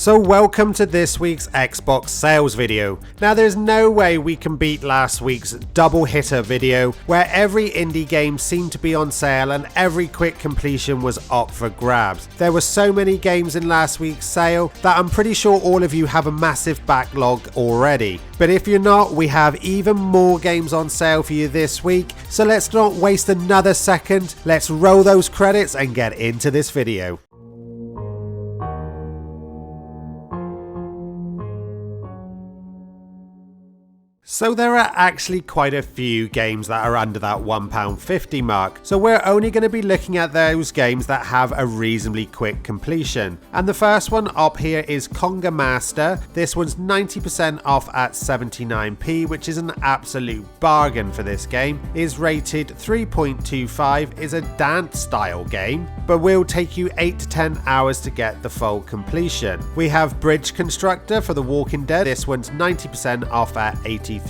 So welcome to this week's Xbox sales video. Now there's no way we can beat last week's double hitter video where every indie game seemed to be on sale and every quick completion was up for grabs. There were so many games in last week's sale that I'm pretty sure all of you have a massive backlog already. But if you're not, we have even more games on sale for you this week. So let's not waste another second. Let's roll those credits and get into this video. So there are actually quite a few games that are under that £1.50 mark, so we're only going to be looking at those games that have a reasonably quick completion. And the first one up here is Conga Master. This one's 90% off at 79p, which is an absolute bargain for this game. Is rated 3.25, is a dance style game, but will take you 8 to 10 hours to get the full completion. We have Bridge Constructor for The Walking Dead. This one's 90% off at 83p,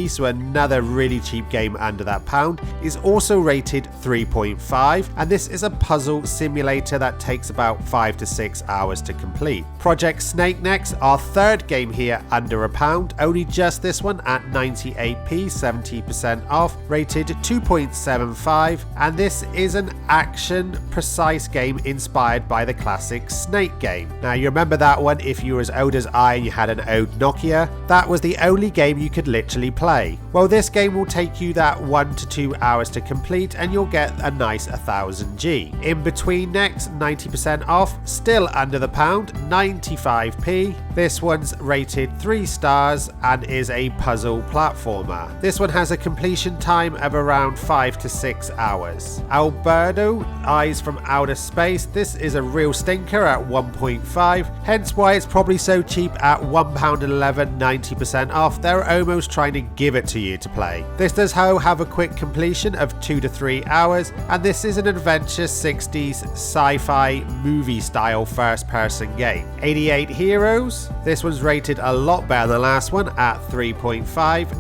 so another really cheap game under that pound. Is also rated 3.5, and this is a puzzle simulator that takes about 5 to 6 hours to complete. Project Snake next, our third game here under a pound, only just this one at 98p, 70% off, rated 2.75, and this is an action precise game inspired by the classic Snake game. Now you remember that one if you were as old as I and you had an old Nokia? That was the only game you could literally play. Well, this game will take you that 1 to 2 hours to complete and you'll get a nice 1000G. In between next, 90% off, still under the pound, 95p. This one's rated 3 stars and is a puzzle platformer. This one has a completion time of around 5 to 6 hours. Alberto, Eyes from Outer Space. This is a real stinker at 1.5, hence why it's probably so cheap at £1.11, 90% off. They're almost trying to give it to you to play. This does have a quick completion of 2 to 3 hours, and this is an adventure 60s sci-fi movie style first person game. 88 Heroes. This one's rated a lot better than the last one at 3.5,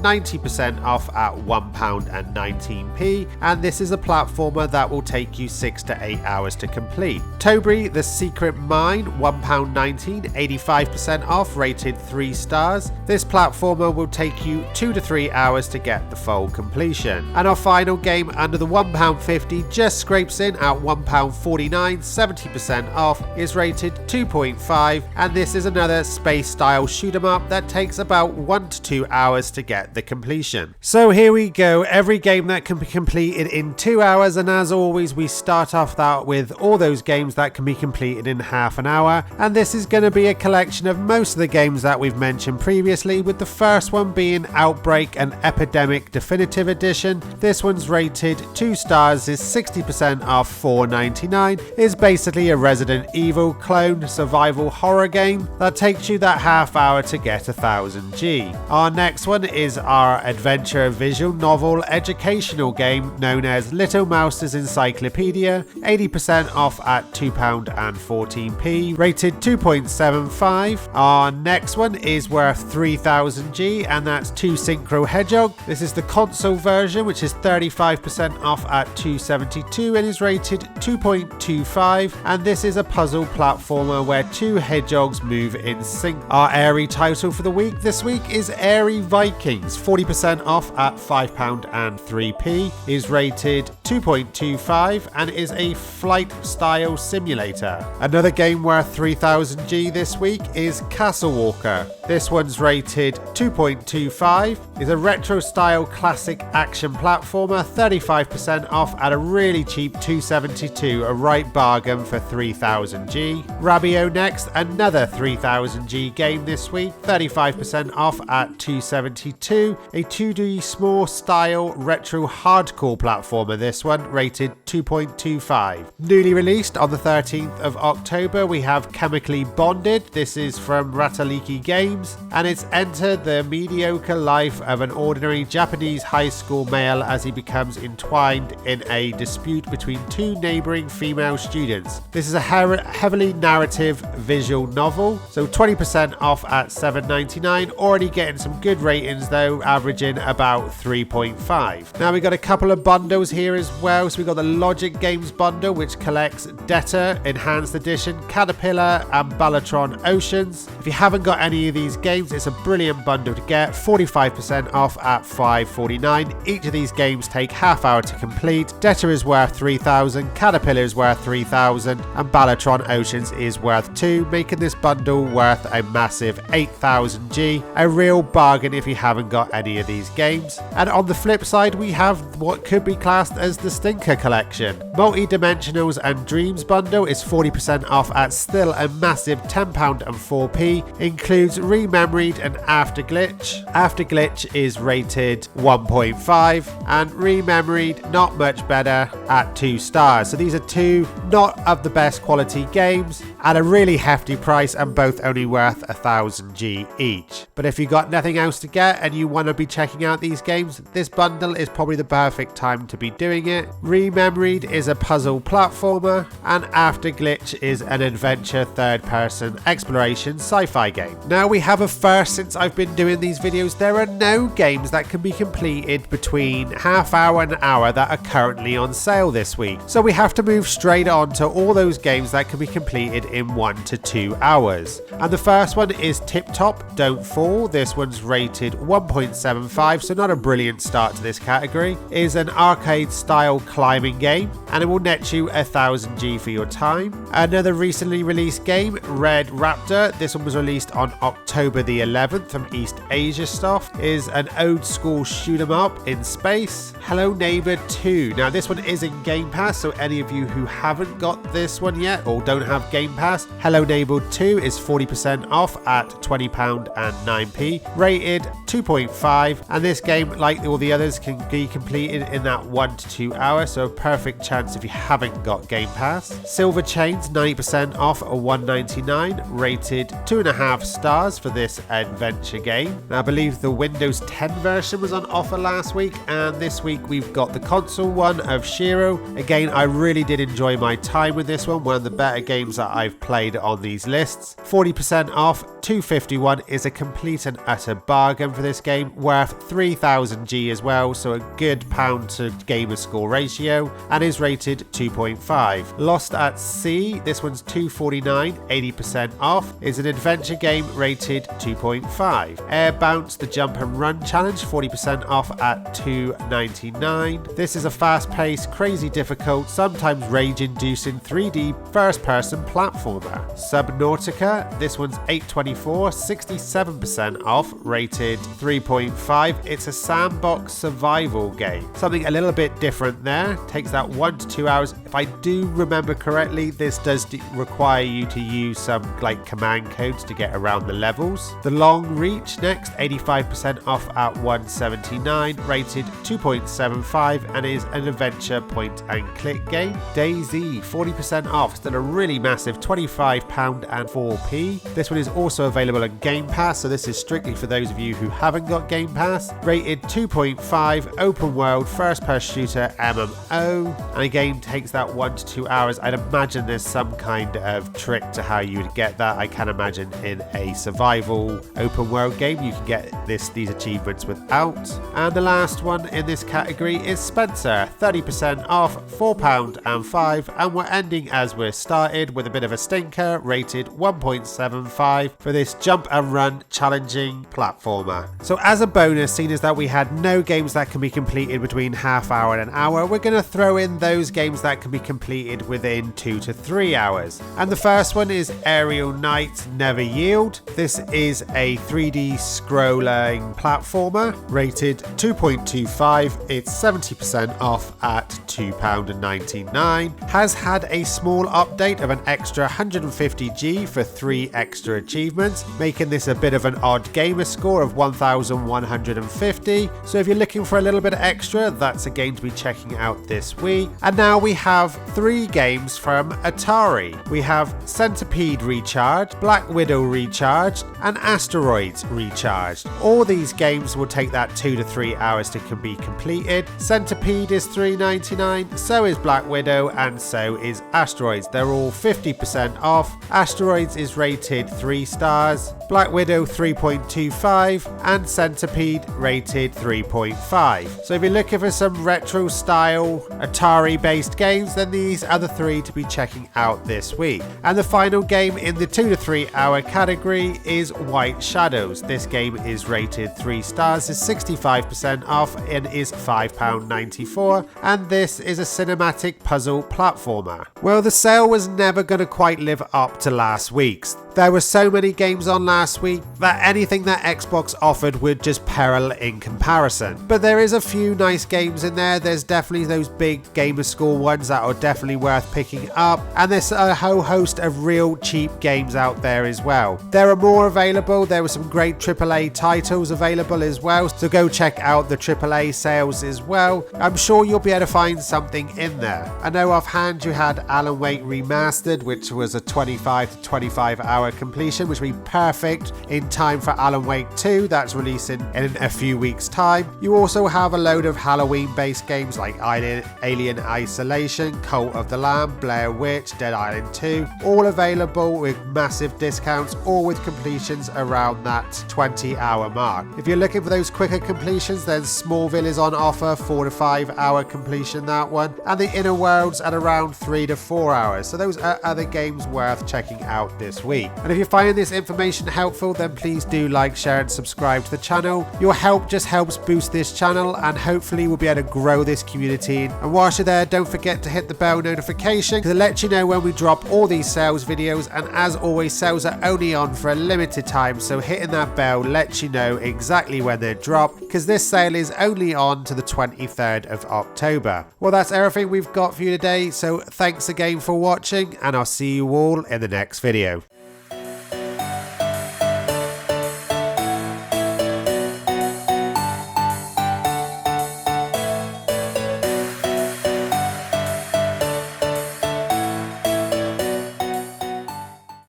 90% off at £1.19, and this is a platformer that will take you 6 to 8 hours to complete. Tobri The Secret Mine, £1.19, 85% off, rated 3 stars. This platformer will take you 2 to 3 hours to get the full completion. And our final game under the £1.50 just scrapes in at £1.49, 70% off, is rated 2.5, and this is another space style shoot 'em up that takes about 1 to 2 hours to get the completion. So here we go, every game that can be completed in 2 hours, and as always we start off that with all those games that can be completed in half an hour, and this is going to be a collection of most of the games that we've mentioned previously, with the first one being Outbreak and Epidemic Definitive Edition. This one's rated 2 stars, is 60% off, $4.99, is basically a Resident Evil clone survival horror game that takes you that half hour to get 1000G. Our next one is our adventure visual novel educational game known as Little Mouse's Encyclopedia, 80% off at £2.14, rated 2.75. Our next one is worth 3000G, and that's 2 Synchro Hedgehog. This is the console version, which is 35% off at $2.72 and is rated 2.25, and this is a puzzle platformer where 2 hedgehogs move in sync. Our airy title for the week this week is Airy Vikings, 40% off at £5.03, is rated 2.25 and is a flight style simulator. Another game worth 3000G this week is Castle Walker. This one's rated 2.25, is a retro style classic action platformer, 35% off at a really cheap $2.72, a right bargain for 3000G. Rabio next, another 3000G game this week, 35% off at $2.72, a 2D small style retro hardcore platformer. This one rated 2.25. Newly released on the 13th of October, we have Chemically Bonded. This is from Rataliki Games, and it's entered the mediocre typical life of an ordinary Japanese high school male as he becomes entwined in a dispute between two neighbouring female students. This is a heavily narrative visual novel, so 20% off at $7.99, already getting some good ratings though, averaging about 3.5. Now we got a couple of bundles here as well. So we got the Logic Games bundle, which collects Debtor Enhanced Edition, Caterpillar and Balatron Oceans. If you haven't got any of these games, it's a brilliant bundle to get, 45% off at $5.49. Each of these games take half hour to complete. Debtor is worth 3,000, Caterpillar is worth 3,000 and Balatron Oceans is worth 2, making this bundle worth a massive 8,000 G. A real bargain if you haven't got any of these games. And on the flip side, we have what could be classed as the Stinker Collection. Multi-Dimensionals and Dreams bundle is 40% off at still a massive £10 and 4p. Includes Rememoried and Afterglitch. Afterglitch is rated 1.5 and Rememoried not much better at 2 stars. So these are two not of the best quality games at a really hefty price and both only worth 1,000 G each. But if you've got nothing else to get and you want to be checking out these games, this bundle is probably the perfect time to be doing it. Rememoried is a puzzle platformer and Afterglitch is an adventure third-person exploration sci-fi game. Now we have a first since I've been doing these videos. There are no games that can be completed between half hour and an hour that are currently on sale this week. So we have to move straight on to all those games that can be completed in 1 to 2 hours. And the first one is Tip Top Don't Fall. This one's rated 1.75, so not a brilliant start to this category. It is an arcade style climbing game and it will net you 1,000 G for your time. Another recently released game, Red Raptor. This one was released on October the 11th from East Asia Soft. Is an old school shoot 'em up in space. Hello Neighbor 2. Now this one is in Game Pass, so any of you who haven't got this one yet or don't have Game Pass, Hello Neighbor 2 is 40% off at £20 and 9p. Rated 2.5, and this game, like all the others, can be completed in that 1 to 2 hours, so a perfect chance if you haven't got Game Pass. Silver Chains 90% off at $1.99, rated 2.5 stars for this adventure game. Now, I believe the Windows 10 version was on offer last week, and this week we've got the console one of Shiro. Again, I really did enjoy my time with this one of the better games that I've played on these lists. 40% off, $2.51 is a complete and utter bargain for this game, worth 3,000 G as well, so a good pound to gamer score ratio, and is rated 2.5. Lost at Sea, this one's $2.49, 80% off, is an adventure game rated 2.5. Air Bounce The Jump and Run Challenge, 40% off at $2.99. This is a fast-paced, crazy difficult, sometimes rage-inducing 3D first-person platformer. Subnautica, this one's $8.24, 67% off, rated 3.5. It's a sandbox survival game. Something a little bit different there. Takes that 1 to 2 hours. If I do remember correctly, this does require you to use some like command codes to get around the levels. The Long Reach next, 85% off at $1.79, rated 2.75, and is an adventure point and click game. DayZ, 40% off, still a really massive £25 and 4p. This one is also available on Game Pass, so this is strictly for those of you who haven't got Game Pass. Rated 2.5, open world first person shooter MMO, and again takes that 1 to 2 hours. I'd imagine there's some kind of trick to how you would get that. I can imagine in a survival open world game you can get these achievements without. And the last one in this category is Spencer, 30% off, £4 and 5, and we're ending as we're started with a bit of a stinker, rated 1.75 for this jump and run challenging platformer. So as a bonus, seeing as that we had no games that can be completed between half hour and an hour, we're going to throw in those games that can be completed within 2 to 3 hours. And the first one is Aerial Knight Never Yield. This is a 3D scrolling platformer, rated 2.25. It's 70% off at £2.99. Has had a small update of an extra 150 G for 3 extra achievements, making this a bit of an odd gamer score of 1,150. So if you're looking for a little bit extra, that's a game to be checking out this week. And now we have 3 games from Atari. We have Centipede Recharged, Black Widow Recharged, and Asteroids Recharged. All these games will take that 2 to 3 hours to be completed. Centipede is $3.99, so is Black Widow, and so is Asteroids. They're all 50% off. Asteroids is rated 3 stars, Black Widow 3.25, and Centipede rated 3.5. So if you're looking for some retro style Atari based games, then these are the 3 to be checking out this week. And the final game in the 2 to 3 hour category is White Shadows. This game is rated 3 stars, is 65% off, and is £5.94, and this is a cinematic puzzle platformer. Well, the sale was never going to quite live up to last week's. There were so many games on last week that anything that Xbox offered would just peril in comparison. But there is a few nice games in there. There's definitely those big gamer score ones that are definitely worth picking up, and there's a whole host of real cheap games out there as well. There are more available. There were some great AAA titles available as well, so go check out the AAA sales as well. I'm sure you'll be able to find something in there. I know offhand you had Alan Wake Remastered, which was a 25 to 25 hour completion, which would be perfect in time for Alan Wake 2 that's releasing in a few weeks time. You also have a load of Halloween based games like Alien Isolation, Cult of the Lamb, Blair Witch, Dead Island 2, all available with massive discounts, all with completions around that 20-hour mark. If you're looking for those quicker completions, then Smallville is on offer, 4 to 5 hour completion, that one, and the Inner Worlds at around 3 to 4 hours. So those are other games worth checking out this week. And if you're finding this information helpful, then please do like, share and subscribe to the channel. Your help just helps boost this channel, and hopefully we'll be able to grow this community. And whilst you're there, don't forget to hit the bell notification to let you know when we drop all these sales videos. And as always, sales are only on for a limited time, so hitting that bell lets you know exactly when they drop, because this sale is only on to the 23rd of October. Well, that's everything we've got for you today, so thanks again for watching, and I'll see you all in the next video.